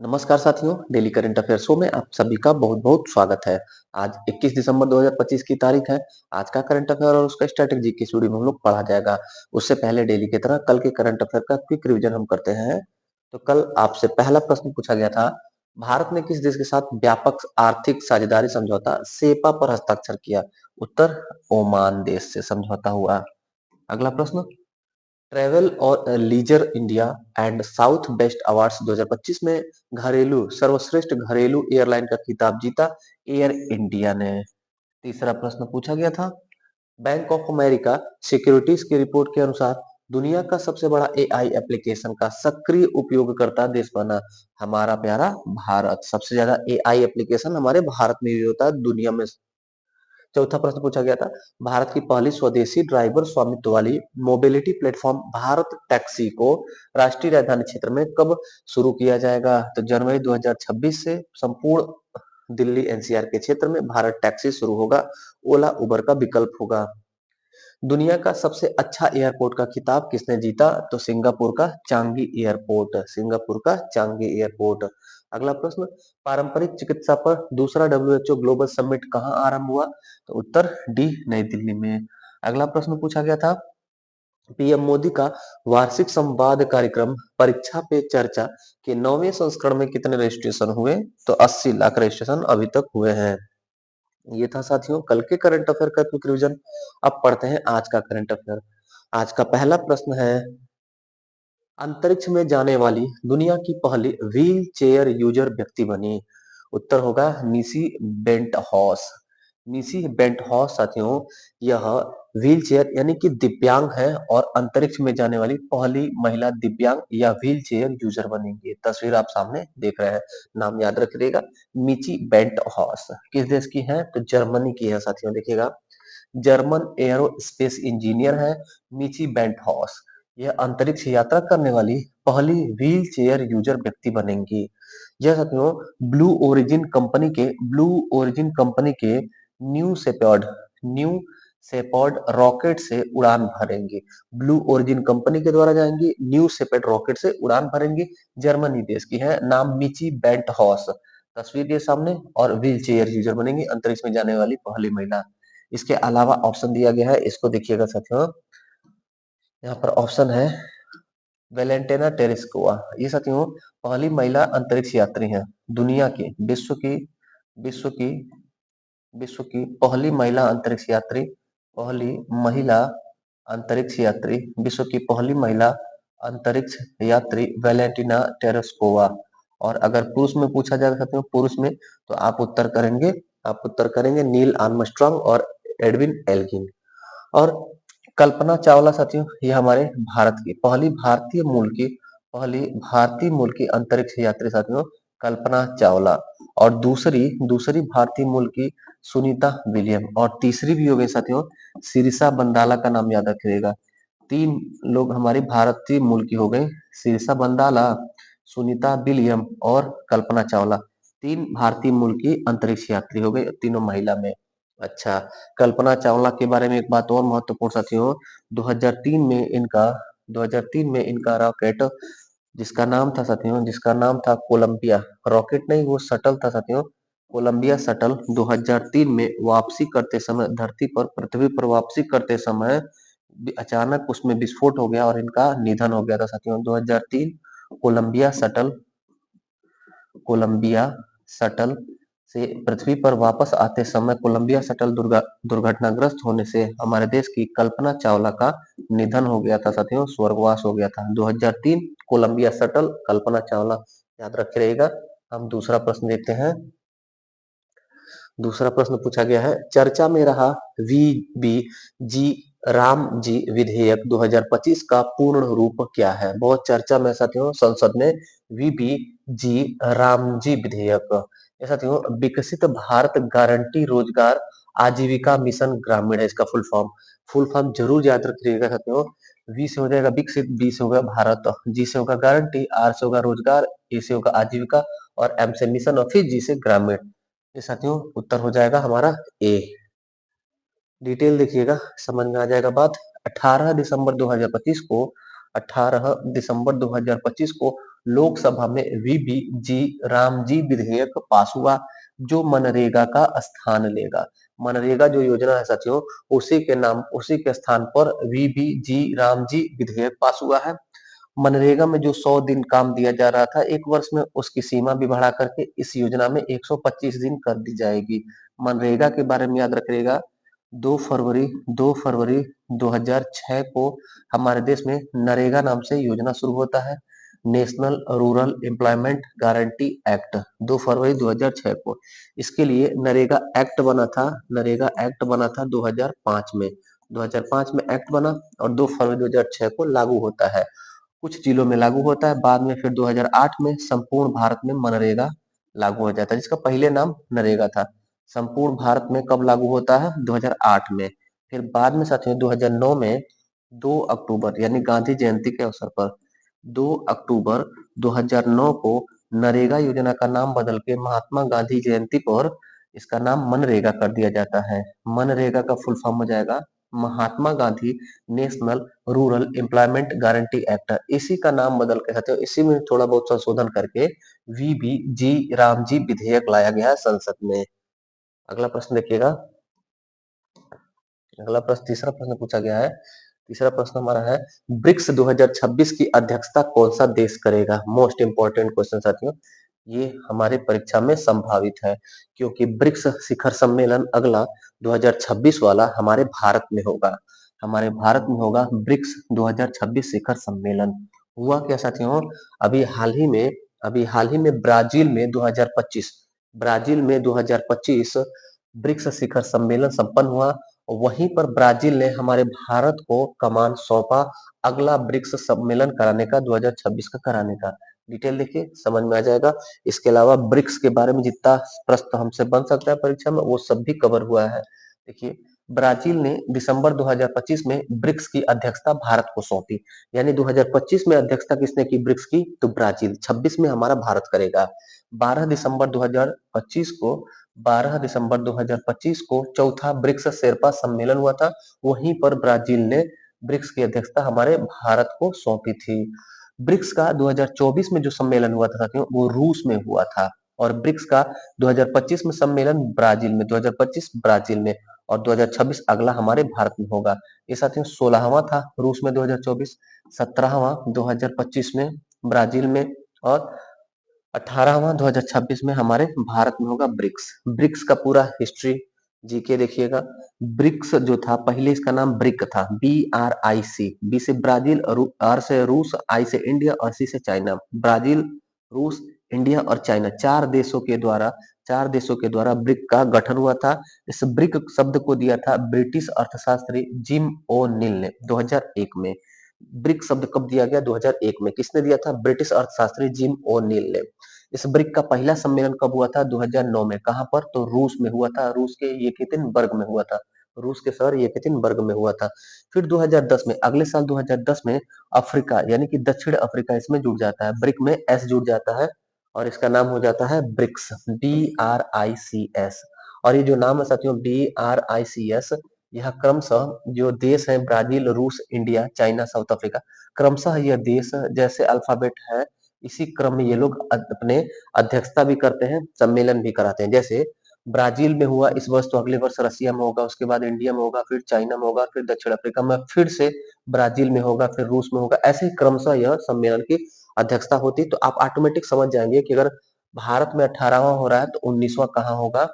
नमस्कार साथियों, daily current affair show में आप सभी का बहुत-बहुत स्वागत है। आज 21 दिसंबर 2025 की तारीख है। आज का करंट अफेयर और उसका स्ट्रैटेजी की स्टूडियो में हम लोग पढ़ा जाएगा। उससे पहले डेली की तरह कल के करंट अफेयर का क्विक रिवीजन हम करते हैं। तो कल आपसे पहला प्रश्न पूछा गया था, भारत ने किस देश के साथ व्यापक आर्थिक साझेदारी समझौता सेपा पर हस्ताक्षर किया? उत्तर, ओमान देश से समझौता हुआ। अगला प्रश्न, ट्रैवल और leisure India and South best awards 2025 में घरेलू सर्वश्रेष्ठ घरेलू एयरलाइन का खिताब जीता एयर इंडिया ने। तीसरा प्रश्न पूछा गया था, बैंक ऑफ अमेरिका सिक्योरिटीज की रिपोर्ट के अनुसार दुनिया का सबसे बड़ा एआई एप्लीकेशन का सक्रिय उपयोगकर्ता देश बना हमारा प्यारा भारत। सबसे ज्यादा एआई एप्लीकेशन हमारे भारत में भी होता है दुनिया में। चौथा प्रश्न पूछा गया था, भारत की पहली स्वदेशी ड्राइवर स्वामित्व वाली मोबिलिटी प्लेटफॉर्म भारत टैक्सी को राष्ट्रीय राजधानी क्षेत्र में कब शुरू किया जाएगा? तो जनवरी 2026 से संपूर्ण दिल्ली एनसीआर के क्षेत्र में भारत टैक्सी शुरू होगा। ओला उबर का विकल्प होगा। दुनिया का सबसे अच्छा एयरपोर्ट का खिताब किसने जीता? तो सिंगापुर का चांगी एयरपोर्ट। सिंगापुर का चांगी एयरपोर्ट। अगला प्रश्न, पारंपरिक चिकित्सा पर दूसरा डब्ल्यूएचओ ग्लोबल समिट कहाँ आरंभ हुआ? तो उत्तर डी, नई दिल्ली में। अगला प्रश्न पूछा गया था, पीएम मोदी का वार्षिक संवाद कार्यक्रम परीक्षा पे चर्चा के 9वें संस्करण में कितने रजिस्ट्रेशन हुए? तो 80 लाख रजिस्ट्रेशन अभी तक हुए हैं। ये था साथियों कल के करंट अफेयर का क्विक रिवीजन। अब पढ़ते हैं आज का करंट अफेयर। आज का पहला प्रश्न है, अंतरिक्ष में जाने वाली दुनिया की पहली व्हील चेयर यूजर व्यक्ति बनी। उत्तर होगा Nishi bent house. Nishi bent house साथियों, यह व्हील चेयर यानी कि दिव्यांग है और अंतरिक्ष में जाने वाली पहली महिला दिव्यांग या व्हील चेयर यूजर बनेंगी। तस्वीर आप सामने देख रहे हैं, नाम याद रखिएगा, मिची बेंट हॉस। किस देश की है? तो जर्मनी की है साथियों। देखिएगा, जर्मन एयरोस्पेस इंजीनियर है मिची बेंट हॉस। यह अंतरिक्ष यात्रा करने वाली पहली व्हील चेयर यूजर व्यक्ति बनेंगी। यह साथियों ब्लू ओरिजिन कंपनी के न्यू सेपर्ड रॉकेट से उड़ान भरेंगे। ब्लू ओरिजिन कंपनी के द्वारा जाएंगी, न्यू सेपर्ड रॉकेट से उड़ान भरेंगे। जर्मनी देश की है, नाम मिची बेंट हॉस। तस्वीर के सामने, और व्हील चेयर यूजर बनेंगी, अंतरिक्ष में जाने वाली पहली महिला। इसके अलावा ऑप्शन दिया गया है, इसको देखिएगा साथियों। यहाँ पर ऑप्शन है वेलेंटिना टेरेस्कोवा। ये साथियों पहली महिला अंतरिक्ष यात्री हैं दुनिया की, विश्व की विश्व की पहली महिला अंतरिक्ष यात्री। पहली महिला अंतरिक्ष यात्री, विश्व की पहली महिला अंतरिक्ष यात्री वेलेंटिना टेरेस्कोवा। और अगर पुरुष में पूछा जाए साथियों, पुरुष में, तो आप उत्तर करेंगे नील आर्मस्ट्रांग और एडविन एल्गिन। और कल्पना चावला साथियों, ये हमारे भारत की पहली भारतीय मूल की अंतरिक्ष यात्री साथियों, कल्पना चावला। और दूसरी दूसरी भारतीय मूल की सुनीता विलियम। और तीसरी भी हो गई साथियों, सिरिसा बंदाला का नाम याद रखिएगा। तीन लोग हमारी भारतीय मूल की हो गई, सिरिसा बंदाला, सुनीता विलियम और कल्पना चावला। तीन भारतीय मूल की अंतरिक्ष यात्री हो गई, तीनों महिला में। अच्छा, कल्पना चावला के बारे में एक बात और महत्वपूर्ण साथियों, 2003 में इनका रॉकेट, जिसका नाम था कोलंबिया, रॉकेट नहीं वो शटल था साथियों, कोलंबिया शटल, 2003 में वापसी करते समय पृथ्वी पर वापसी करते समय अचानक उसमें विस्फोट हो गया और इनका निधन हो गया था साथियों। 2003 कोलंबिया शटल कोलंबिया शटल से पृथ्वी पर वापस आते समय कोलंबिया शटल दुर्घटनाग्रस्त होने से हमारे देश की कल्पना चावला का निधन हो गया था साथियों, स्वर्गवास हो गया था। 2003 कोलंबिया शटल, कल्पना चावला, याद रखे रहेगा। हम दूसरा प्रश्न देखते हैं। दूसरा प्रश्न पूछा गया है, चर्चा में रहा वीबी जी राम जी विधेयक 2025 का पूर्ण रूप क्या है? बहुत चर्चा में साथियों संसद में वीबी जी राम जी विधेयक। ये साथियों विकसित भारत गारंटी रोजगार आजीविका मिशन ग्रामीण है इसका फुल फॉर्म जरूर याद रखिएगा साथियों। वी से हो जाएगा विकसित, बी से होगा भारत, जी से होगा गारंटी, आर से होगा रोजगार, ए से होगा आजीविका और एम से मिशन और फिर जी से ग्रामीण। ये साथियों उत्तर हो जाएगा हमारा ए। डिटेल देखिएगा, समझ में आ जाएगा बात। 18 दिसंबर 2025 को 18 दिसंबर 2025 को लोकसभा में वीबीजी रामजी विधेयक पास हुआ, जो मनरेगा का स्थान लेगा। मनरेगा जो योजना है साथियों, उसी के स्थान पर वीबीजी रामजी विधेयक पास हुआ है। मनरेगा में जो 100 दिन काम दिया जा रहा था एक वर्ष में, उसकी सीमा भी बढ़ा करके इस योजना में 125 दिन कर दी जाएगी। मनरेगा के बारे में याद रखिएगा, 2 फरवरी 2 फरवरी 2006 को हमारे देश में नरेगा नाम से योजना शुरू होता है। National rural employment guarantee act 2 फरवरी 2006 को। इसके लिए नरेगा एक्ट बना था। नरेगा एक्ट बना था 2005 में। 2005 में एक्ट बना और 2 फरवरी 2006 को लागू होता है। कुछ जिलों में लागू होता है, बाद में फिर 2008 में संपूर्ण भारत में मनरेगा लागू हो जाता है, जिसका पहले नाम नरेगा था। संपूर्ण भारत में कब लागू होता है? 2008 में। फिर बाद में साथियों 2009 में 2 अक्टूबर यानी गांधी जयंती के अवसर पर 2 अक्टूबर 2009 को नरेगा योजना का नाम बदल के महात्मा गांधी जयंती पर इसका नाम मनरेगा कर दिया जाता है। मनरेगा का फुल फॉर्म हो जाएगा Mahatma Gandhi national rural employment guarantee act. इसी का नाम बदल के साथियों, इसी में थोड़ा बहुत संशोधन करके वीबीजी रामजी विधेयक लाया गया है संसद में। अगला प्रश्न देखिएगा। अगला प्रश्न तीसरा प्रश्न पूछा गया है। तीसरा प्रश्न हमारा है, ब्रिक्स 2026 की अध्यक्षता कौन सा देश करेगा? मोस्ट इंपोर्टेंट क्वेश्चन साथियों, ये हमारे परीक्षा में संभावित है, क्योंकि ब्रिक्स शिखर सम्मेलन अगला 2026 वाला हमारे भारत में होगा। हमारे भारत में होगा ब्रिक्स 2026 शिखर सम्मेलन। हुआ क्या साथियों, अभी हाल ही में ब्राजील में 2025 ब्रिक्स शिखर सम्मेलन संपन्न हुआ। वहीं पर ब्राजील ने हमारे भारत को कमान सौंपा अगला ब्रिक्स सम्मेलन कराने का, 2026 का कराने का। डिटेल देखिए, समझ में आ जाएगा। इसके अलावा ब्रिक्स के बारे में जितना प्रश्न हमसे बन सकता है परीक्षा में, वो सब भी कवर हुआ है। देखिए, ब्राजील ने दिसंबर 2025 में ब्रिक्स की अध्यक्षता भारत को सौंपी। यानी 2025 में अध्यक्षता किसने की ब्रिक्स की? तो ब्राजील। 26 में हमारा भारत करेगा। 12 दिसंबर 2025 को 12 दिसंबर 2025 को चौथा ब्रिक्स शेरपा सम्मेलन हुआ था। वहीं पर ब्राजील ने ब्रिक्स की अध्यक्षता हमारे भारत को सौंपी थी। ब्रिक्स का 2024 में जो सम्मेलन हुआ था साथियों, वो रूस में हुआ था। और ब्रिक्स का 2025 में सम्मेलन ब्राजील में, 2025 ब्राजील में, और 2026 अगला हमारे भारत में होगा। ये साथियों 16वां था रूस में 2024, 17वां 2025 में ब्राजील में, और 18वां 2026 में हमारे भारत में होगा ब्रिक्स। ब्रिक्स का पूरा हिस्ट्री जीके देखिएगा। ब्रिक्स जो था पहले इसका नाम ब्रिक था, BRIC। बी से ब्राजील, आर से रूस, आई से इंडिया और सी से चाइना। ब्राजील, रूस, इंडिया और चाइना, चार देशों के द्वारा ब्रिक का गठन हुआ था। इस ब्रिक शब्द को दिया था ब्रिटिश अर्थशास्त्री जिम ओ नील ने 2001 में। ब्रिक शब्द कब दिया गया? 2001 में। किसने दिया था? ब्रिटिश अर्थशास्त्री जिम ओ नील ने। इस ब्रिक का पहला सम्मेलन कब हुआ था? 2009 में। कहां पर? तो रूस में हुआ था। रूस के येकेतिनबर्ग में हुआ था। रूस के शहर येकेतिनबर्ग में हुआ था। फिर 2010 में, अगले साल 2010 में अफ्रीका यानी कि दक्षिण अफ्रीका इसमें जुड़ जाता है। ब्रिक में एस जुड़ जाता है और इसका नाम हो जाता है ब्रिक्स, BRICS। और ये जो नाम है साथियों BRICS, यह क्रमशः जो देश है ब्राजील, रूस, इंडिया, चाइना, साउथ अफ्रीका, क्रमशः यह देश जैसे अल्फाबेट है इसी क्रम में ये लोग अपने अध्यक्षता भी करते हैं, सम्मेलन भी कराते हैं। जैसे ब्राजील में हुआ इस वर्ष, तो अगले वर्ष रसिया में होगा, उसके बाद इंडिया में होगा, फिर चाइना में होगा, फिर दक्षिण अफ्रीका में, फिर से ब्राजील में होगा, फिर रूस में होगा। ऐसे ही क्रमशः यह सम्मेलन की अध्यक्षता होती है। तो आप ऑटोमेटिक समझ जाएंगे कि अगर भारत में 18वां हो रहा है तो 19वां कहाँ होगा?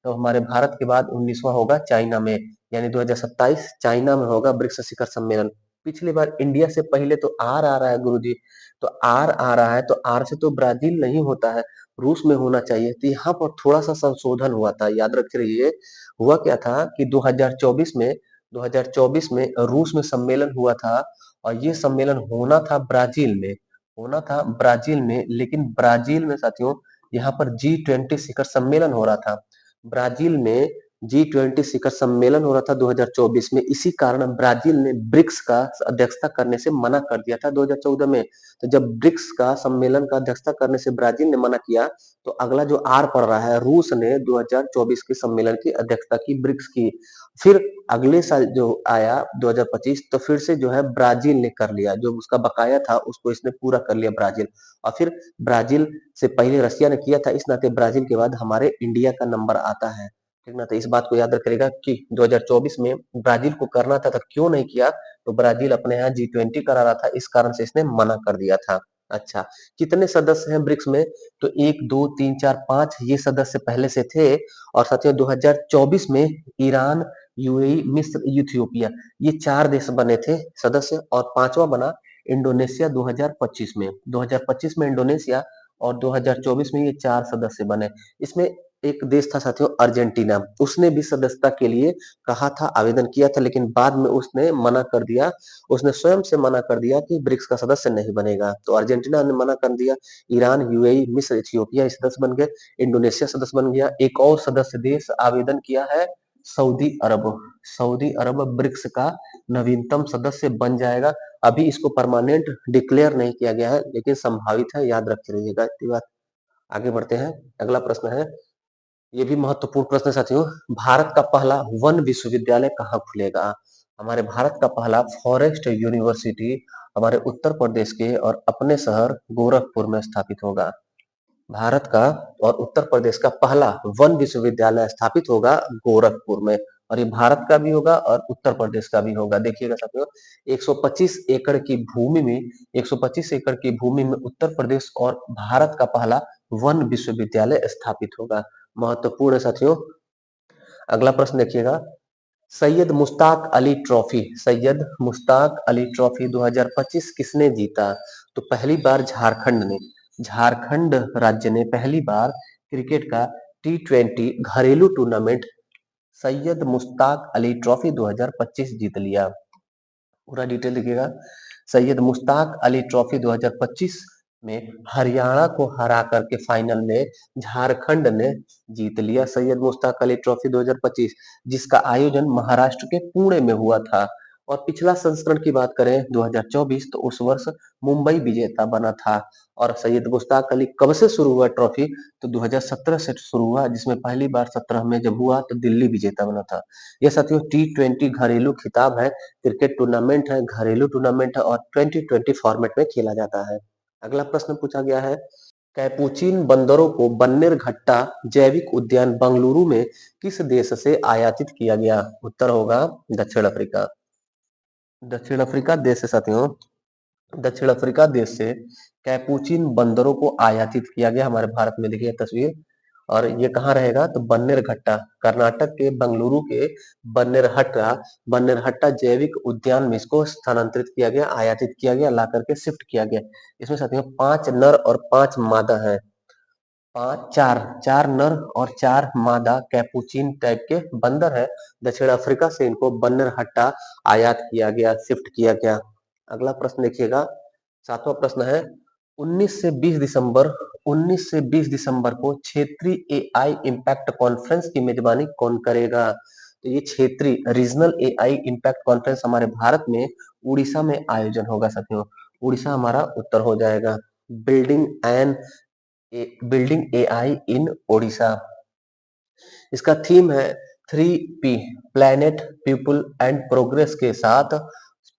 तो हमारे भारत के बाद 19वां होगा चाइना में, यानी 2027 चाइना में होगा ब्रिक्स शिखर सम्मेलन। पिछली बार इंडिया से पहले तो आर आ रहा है गुरुजी, तो आर आ रहा है, तो आर से तो ब्राजील नहीं होता है, रूस में होना चाहिए। तो यहाँ पर थोड़ा सा संशोधन हुआ था, याद रख रहिए। हुआ क्या था कि 2024 में रूस में सम्मेलन हुआ था, और ये सम्मेलन होना था ब्राजील में, लेकिन ब्राजील में साथियों यहाँ पर G20 शिखर सम्मेलन हो रहा था। ब्राजील में G20 शिखर सम्मेलन हो रहा था 2024 में, इसी कारण ब्राजील ने ब्रिक्स का अध्यक्षता करने से मना कर दिया था 2014 में। तो जब ब्रिक्स का सम्मेलन का अध्यक्षता करने से ब्राजील ने मना किया, तो अगला जो आर पड़ रहा है, रूस ने 2024 के सम्मेलन की अध्यक्षता की ब्रिक्स की। फिर अगले साल जो आया 2025, तो फिर से जो है ब्राजील ने कर लिया, जो उसका बकाया था उसको इसने पूरा कर लिया ब्राजील। और फिर ब्राजील से पहले रसिया ने किया था, इस नाते ब्राजील के बाद हमारे इंडिया का नंबर आता है, ठीक ना। तो इस बात को याद रखिएगा कि 2024 में ब्राजील को करना था, तो क्यों नहीं किया, तो ब्राजील अपने यहाँ G20 करा रहा था, इस कारण से इसने मना कर दिया था। अच्छा, कितने सदस्य हैं ब्रिक्स में, तो 1 2 3 4 5 ये सदस्य पहले से थे। और साथियों 2024 में ईरान, यूएई, मिस्र, इथियोपिया, ये 4 देश बने थे सदस्य, और पांचवा बना इंडोनेशिया 2025 में। 2025 में इंडोनेशिया, और 2024 में ये 4 सदस्य बने। इसमें एक देश था साथियों अर्जेंटीना, उसने भी सदस्यता के लिए कहा था, आवेदन किया था, लेकिन बाद में उसने मना कर दिया। उसने स्वयं से मना कर दिया कि ब्रिक्स का सदस्य नहीं बनेगा, तो अर्जेंटीना ने मना कर दिया। ईरान, यूएई, मिस्र, इथियोपिया ये सदस्य बन गए। इंडोनेशिया सदस्य बन गया। एक और सदस्य देश आवेदन किया है, सऊदी अरब। सऊदी अरब ब्रिक्स का नवीनतम सदस्य बन जाएगा। अभी इसको परमानेंट डिक्लेयर नहीं किया गया है, लेकिन संभावित है, याद रखे रहिएगा इतनी बात। आगे बढ़ते हैं, अगला प्रश्न है, ये भी महत्वपूर्ण प्रश्न है साथियों। भारत का पहला वन विश्वविद्यालय कहाँ खुलेगा। हमारे भारत का पहला फॉरेस्ट यूनिवर्सिटी हमारे उत्तर प्रदेश के और अपने शहर गोरखपुर में स्थापित होगा। भारत का और उत्तर प्रदेश का पहला वन विश्वविद्यालय स्थापित होगा गोरखपुर में, और ये भारत का भी होगा और उत्तर प्रदेश का भी होगा। देखिएगा साथियों, 125 एकड़ की भूमि में 125 एकड़ की भूमि में उत्तर प्रदेश और भारत का पहला वन विश्वविद्यालय स्थापित होगा। महत्वपूर्ण है साथियों। अगला प्रश्न देखिएगा, सैयद मुश्ताक अली ट्रॉफी, सैयद मुश्ताक अली ट्रॉफी 2025 किसने जीता, तो पहली बार झारखंड ने, झारखंड राज्य ने पहली बार क्रिकेट का T20 घरेलू टूर्नामेंट सैयद मुश्ताक अली ट्रॉफी 2025 जीत लिया। पूरा डिटेल देखिएगा, सैयद मुश्ताक अली ट्रॉफी 2025 में हरियाणा को हरा करके फाइनल में झारखंड ने जीत लिया सैयद मुश्ताक अली ट्रॉफी 2025, जिसका आयोजन महाराष्ट्र के पुणे में हुआ था। और पिछला संस्करण की बात करें 2024, तो उस वर्ष मुंबई विजेता बना था। और सैयद मुश्ताक अली कब से शुरू हुआ ट्रॉफी, तो 2017 से शुरू हुआ, जिसमें पहली बार 17 में जब हुआ तो दिल्ली विजेता बना था। यह साथियों T20 घरेलू खिताब है, क्रिकेट टूर्नामेंट है, घरेलू टूर्नामेंट है, और 2020 फॉर्मेट में खेला जाता है। अगला प्रश्न पूछा गया है, कैपुचिन बंदरों को बन्नेरघट्टा जैविक उद्यान बंगलुरु में किस देश से आयातित किया गया, उत्तर होगा दक्षिण अफ्रीका। दक्षिण अफ्रीका देश से साथियों, दक्षिण अफ्रीका देश से कैपुचिन बंदरों को आयातित किया गया हमारे भारत में। देखिए तस्वीर, और ये कहाँ रहेगा, तो बन्नेरघट्टा, कर्नाटक के बंगलुरु के बन्नेरहट्टा बन्नेरहट्टा जैविक उद्यान में इसको स्थानांतरित किया गया, आयातित किया गया, ला करके शिफ्ट किया गया। इसमें साथियों 5 नर और 5 मादा है, पांच चार चार नर और 4 मादा कैपुचिन टाइप के बंदर है। दक्षिण अफ्रीका से इनको बन्नेरहट्टा आयात किया गया, शिफ्ट किया गया। अगला प्रश्न देखिएगा, 7वां प्रश्न है, 19 से 20 दिसंबर 19 से 20 दिसंबर को क्षेत्रीय एआई इम्पैक्ट कॉन्फ्रेंस की मेजबानी कौन करेगा, तो ये क्षेत्रीय रीजनल एआई इम्पैक्ट कॉन्फ्रेंस हमारे भारत में उड़ीसा में आयोजन होगा साथियों। उड़ीसा हमारा उत्तर हो जाएगा। बिल्डिंग एन बिल्डिंग एआई इन ओडिशा, इसका थीम है 3P, planet, people and progress के साथ।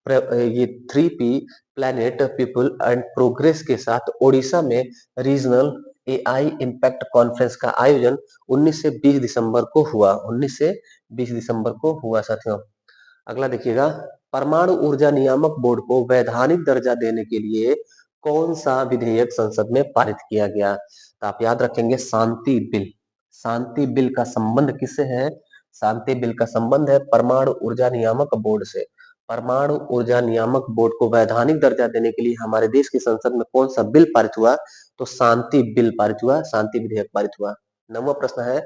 ये 3P, planet, people and progress के साथ ओडिशा में रीजनल एआई इम्पैक्ट कॉन्फ्रेंस का आयोजन 19 से 20 दिसंबर को हुआ। 19 से 20 दिसंबर को हुआ साथियों। अगला देखिएगा, परमाणु ऊर्जा नियामक बोर्ड को वैधानिक दर्जा देने के लिए कौन सा विधेयक संसद में पारित किया गया, तो आप याद रखेंगे शांति बिल। शांति बिल का संबंध किससे है, शांति बिल का संबंध है परमाणु ऊर्जा नियामक बोर्ड से। परमाणु ऊर्जा नियामक बोर्ड को वैधानिक दर्जा देने के लिए हमारे देश की संसद में कौन सा बिल पारित हुआ, तो शांति बिल पारित हुआ, शांति विधेयक पारित हुआ। 9वां प्रश्न है,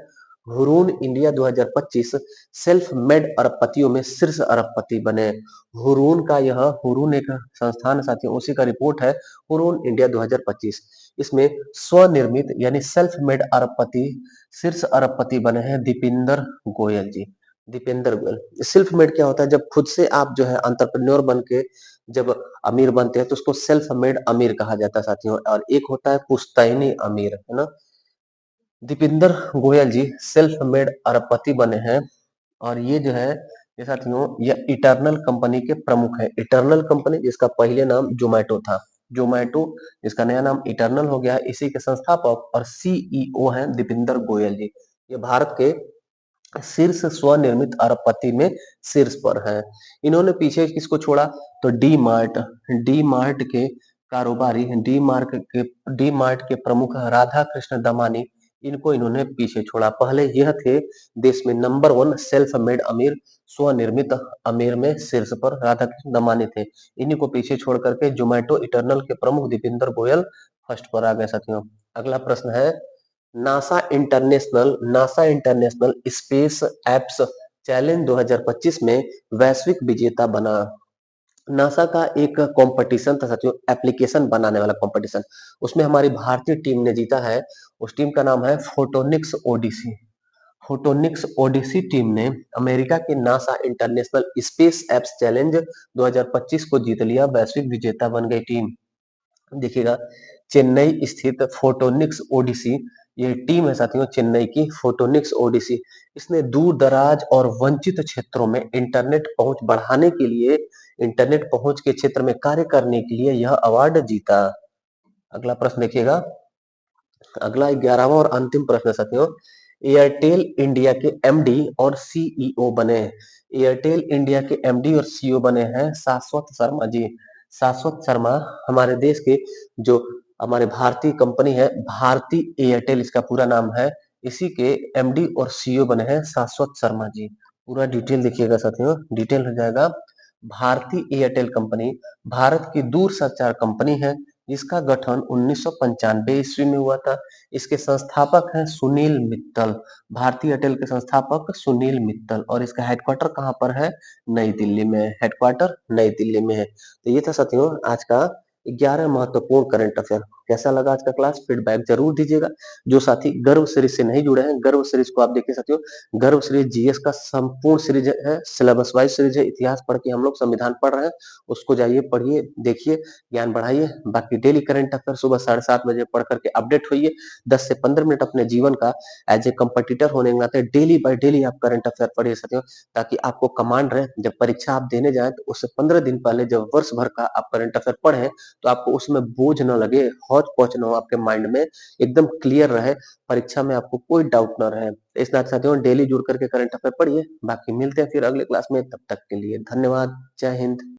हुरून इंडिया 2025 सेल्फ मेड अरबपतियों में शीर्ष अरबपति बने। हुरून एक संस्थान साथियों, उसी का रिपोर्ट है हुरून इंडिया 2025। इसमें स्वनिर्मित यानी सेल्फ मेड अरबपति, शीर्ष अरबपति बने हैं दीपिंदर गोयल जी। दीपेंद्र गोयल। सेल्फ मेड क्या होता है? जब खुद से आप जो है एंटरप्रेन्योर बन के जब अमीर बनते हैं तो उसको सेल्फ मेड अमीर कहा जाता है साथियों। और एक होता है पुश्तैनी अमीर, है ना? दीपिंदर गोयल जी सेल्फ मेड अरबपति बने हैं। और ये जो है ये साथियों ये इटर्नल कंपनी के प्रमुख है। इटर्नल कंपनी जिसका पहले नाम जोमेटो था, जोमेटो जिसका नया नाम इटर्नल हो गया, इसी के संस्थापक और सीईओ हैं दीपिंदर गोयल जी। ये भारत के शीर्ष स्वनिर्मित अरबपति में शीर्ष पर है। इन्होंने पीछे किसको छोड़ा? तो डी मार्ट के कारोबारी, डी मार्ट के प्रमुख राधा कृष्ण दमानी, इनको इन्होंने पीछे छोड़ा। पहले यह थे देश में नंबर वन सेल्फ मेड अमीर, स्वनिर्मित अमीर में शीर्ष पर राधा कृष्ण दमानी थे। इन्हीं को पीछे छोड़ करके जोमेटो इटर्नल के प्रमुख दीपिंदर गोयल फर्स्ट पर आ गए साथियों। अगला प्रश्न है, NASA international space apps challenge 2025 में वैश्विक विजेता बना। नासा का एक कंपटीशन था साथियों, एप्लीकेशन बनाने वाला कंपटीशन। उसमें हमारी भारतीय टीम ने जीता है। उस टीम का नाम है Photonics Odyssey. Photonics Odyssey team ने अमेरिका के NASA international space apps challenge 2025 को जीत लिया, वैश्विक विजेता बन गई टीम। देखिएगा, चेन्नई स्थित फोटोनिक्स ओडिसी ये टीम है साथियों, चेन्नई की फोटोनिक्स ओडिसी। इसने दूर दराज और वंचित क्षेत्रों में इंटरनेट पहुंच बढ़ाने के लिए, इंटरनेट पहुंच के क्षेत्र में कार्य करने के लिए यह अवार्ड जीता। अगला प्रश्न देखिएगा, अगला 11वां और अंतिम प्रश्न है साथियों। एयरटेल इंडिया के एमडी और सीईओ बने, एयरटेल इंडिया के एमडी और सीईओ बने हैं शाश्वत शर्मा जी। शाश्वत शर्मा हमारे देश के जो हमारे भारतीय कंपनी है भारती एयरटेल, इसका पूरा नाम है, इसी के एमडी और सीईओ बने हैं शाश्वत शर्मा जी। पूरा डिटेल देखिएगा साथियों, डिटेल हो जाएगा। भारती एयरटेल कंपनी भारत की दूर संचार कंपनी है जिसका गठन 1995 ईस्वी में हुआ था। इसके संस्थापक हैं सुनील मित्तल। भारतीय एयरटेल के संस्थापक सुनील मित्तल। और इसका हेडक्वार्टर कहाँ पर है? नई दिल्ली में। हेडक्वार्टर नई दिल्ली में है। तो ये था साथियों आज का 11 महत्वपूर्ण करंट अफेयर। कैसा लगा आज का क्लास? फीडबैक जरूर दीजिएगा। जो साथी गर्व सीरीज से नहीं जुड़े हैं, गर्व सीरीज को आप देखिए साथियों। गर्व सीरीज जीएस का संपूर्ण सीरीज है, सिलेबस वाइज सीरीज है। इतिहास पढ़ के हम लोग संविधान पढ़ रहे हैं, उसको जाइए पढ़िए, देखिए, ज्ञान बढ़ाइए। बाकी डेली करंट अफेयर सुबह 7:30 बजे पढ़ करके अपडेट होइए। 10 से 15 मिनट अपने जीवन का एज ए कंपटीटर होने के नाते डेली बाय डेली आप करंट अफेयर पढ़िए साथियों, ताकि आपको कमांड रहे। जब परीक्षा आप देने जाए तो उससे 15 दिन पहले जब वर्ष भर का आप करंट अफेयर पढ़े तो आपको उसमें बोझ न लगे, हौच पौच न हो आपके माइंड में, एकदम क्लियर रहे, परीक्षा में आपको कोई डाउट न रहे। इस नाते साथियों डेली जुड़ करके करंट अफेयर पढ़िए। बाकी मिलते हैं फिर अगले क्लास में, तब तक के लिए धन्यवाद। जय हिंद।